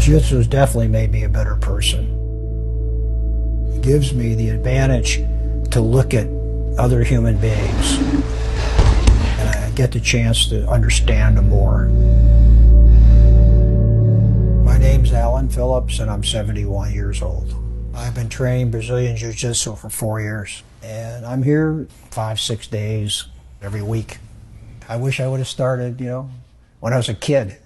Jiu-Jitsu has definitely made me a better person. It gives me the advantage to look at other human beings, and I get the chance to understand them more. My name's Allan Philips, and I'm 71 years old. I've been training Brazilian Jiu-Jitsu for 4 years, and I'm here 5-6 days every week. I wish I would have started, when I was a kid.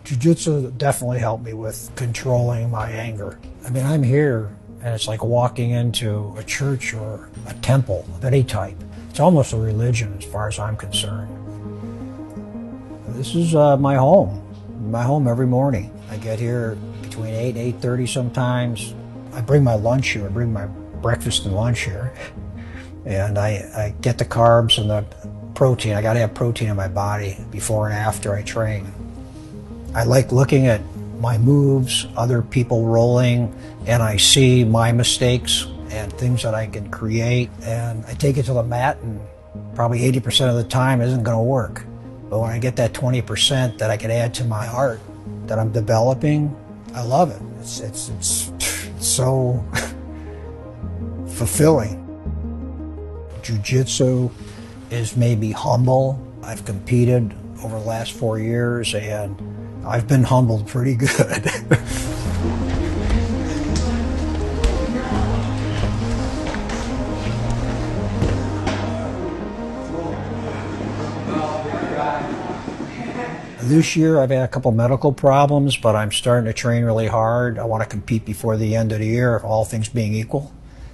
Jiu-Jitsu definitely helped me with controlling my anger. I mean, I'm here, and it's like walking into a church or a temple of any type. It's almost a religion as far as I'm concerned. This is my home every morning. I get here between 8 and 8:30 sometimes. I bring my lunch here, I bring my breakfast and lunch here. And I get the carbs and the protein. I gotta have protein in my body before and after I train. I like looking at my moves, other people rolling, and I see my mistakes and things that I can create, and I take it to the mat, and probably 80% of the time it isn't gonna work. But when I get that 20% that I can add to my art that I'm developing, I love it. It's so fulfilling. Jiu-Jitsu has made me humble. I've competed over the last 4 years, and I've been humbled pretty good. This year I've had a couple medical problems, but I'm starting to train really hard. I want to compete before the end of the year, all things being equal.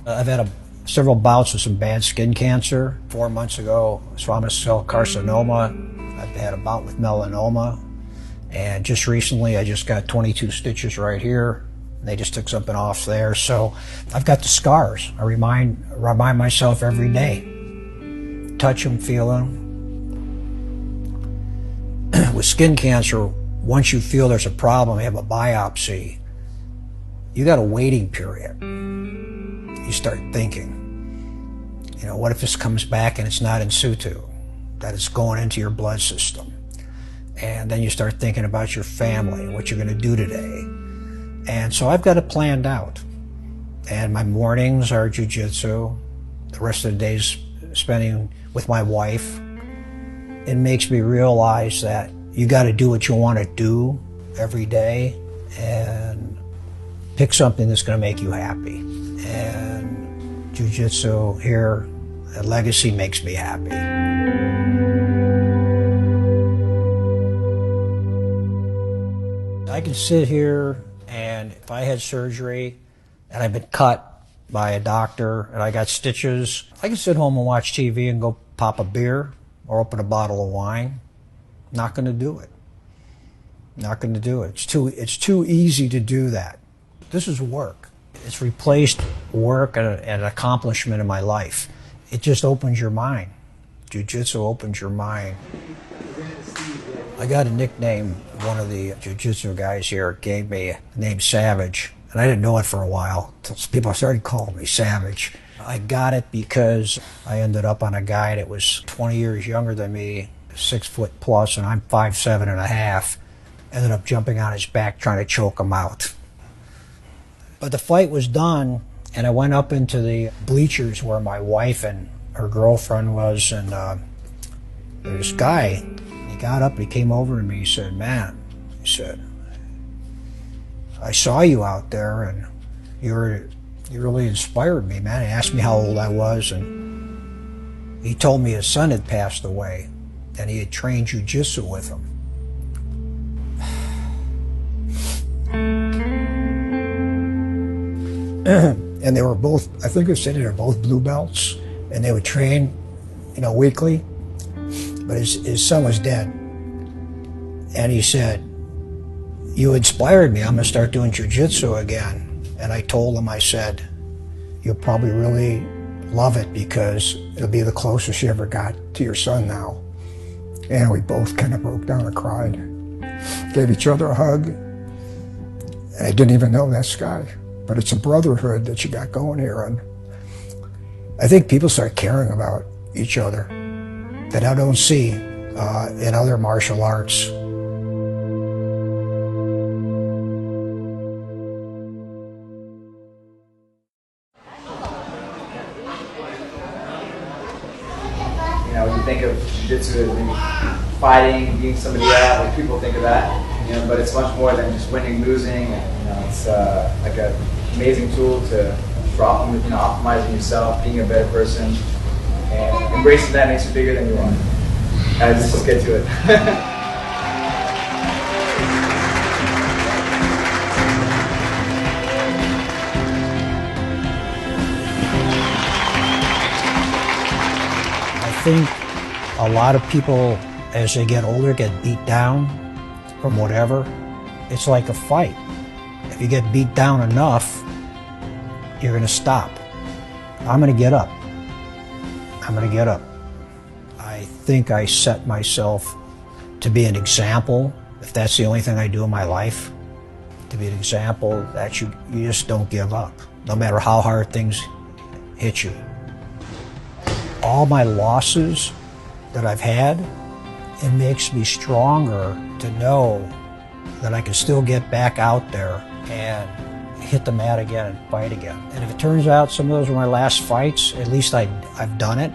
I've had several bouts with some bad skin cancer. 4 months ago, squamous cell carcinoma. I've had a bout with melanoma. And just recently, I just got 22 stitches right here. They just took something off there. So I've got the scars. I remind myself every day. Touch them, feel them. With skin cancer, once you feel there's a problem, you have a biopsy, you got a waiting period. You start thinking, what if this comes back and it's not in situ, that it's going into your blood system? And then you start thinking about your family and what you're going to do today. And so I've got it planned out. And my mornings are jiu-jitsu. The rest of the day's spending with my wife. It makes me realize that you got to do what you want to do every day and pick something that's going to make you happy. And jiu-jitsu here at Legacy makes me happy. I can sit here, and if I had surgery and I've been cut by a doctor and I got stitches, I can sit home and watch TV and go pop a beer or open a bottle of wine. Not going to do it. Not going to do it. It's too easy to do that. This is work. It's replaced work and an accomplishment in my life. It just opens your mind. Jiu-jitsu opens your mind. I got a nickname. One of the jiu-jitsu guys here gave me the name Savage, and I didn't know it for a while until people started calling me Savage. I got it because I ended up on a guy that was 20 years younger than me, 6 foot plus, and I'm 5'7.5". Ended up jumping on his back trying to choke him out. But the fight was done, and I went up into the bleachers where my wife and her girlfriend was, and this guy, he got up and he came over to me. He said, "Man," he said, "I saw you out there, and you really inspired me, man." He asked me how old I was, and he told me his son had passed away, and he had trained jiu-jitsu with him. And they were both, I think they said they were both blue belts, and they would train, weekly. But his son was dead. And he said, "You inspired me. I'm going to start doing jiu-jitsu again." And I told him, I said, "You'll probably really love it because it'll be the closest you ever got to your son now." And we both kind of broke down and cried. Gave each other a hug. And I didn't even know this guy. But it's a brotherhood that you got going here. And I think people start caring about each other that I don't see in other martial arts. often think of jiu-jitsu as maybe fighting, beating somebody out, like people think of that, you know, but it's much more than just winning, losing, and, you know, it's like an amazing tool for optimizing yourself, being a better person, and embracing that makes you bigger than you are. Let's just get to it. I think a lot of people, as they get older, get beat down from whatever. It's like a fight. If you get beat down enough, you're going to stop. I'm going to get up. I'm going to get up. I think I set myself to be an example, if that's the only thing I do in my life, to be an example that you just don't give up, no matter how hard things hit you. All my losses that I've had, it makes me stronger to know that I can still get back out there and hit the mat again and fight again. And if it turns out some of those were my last fights, at least I've done it,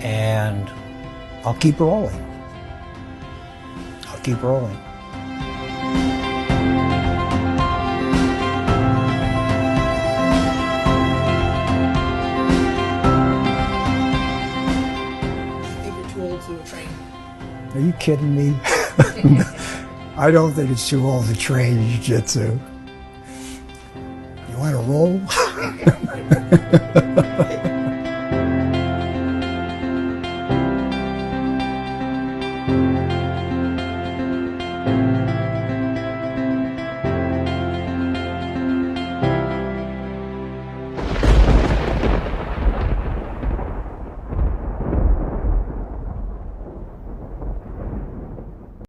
and I'll keep rolling. I'll keep rolling. Are you kidding me? I don't think it's too old to train jiu-jitsu. You want to roll?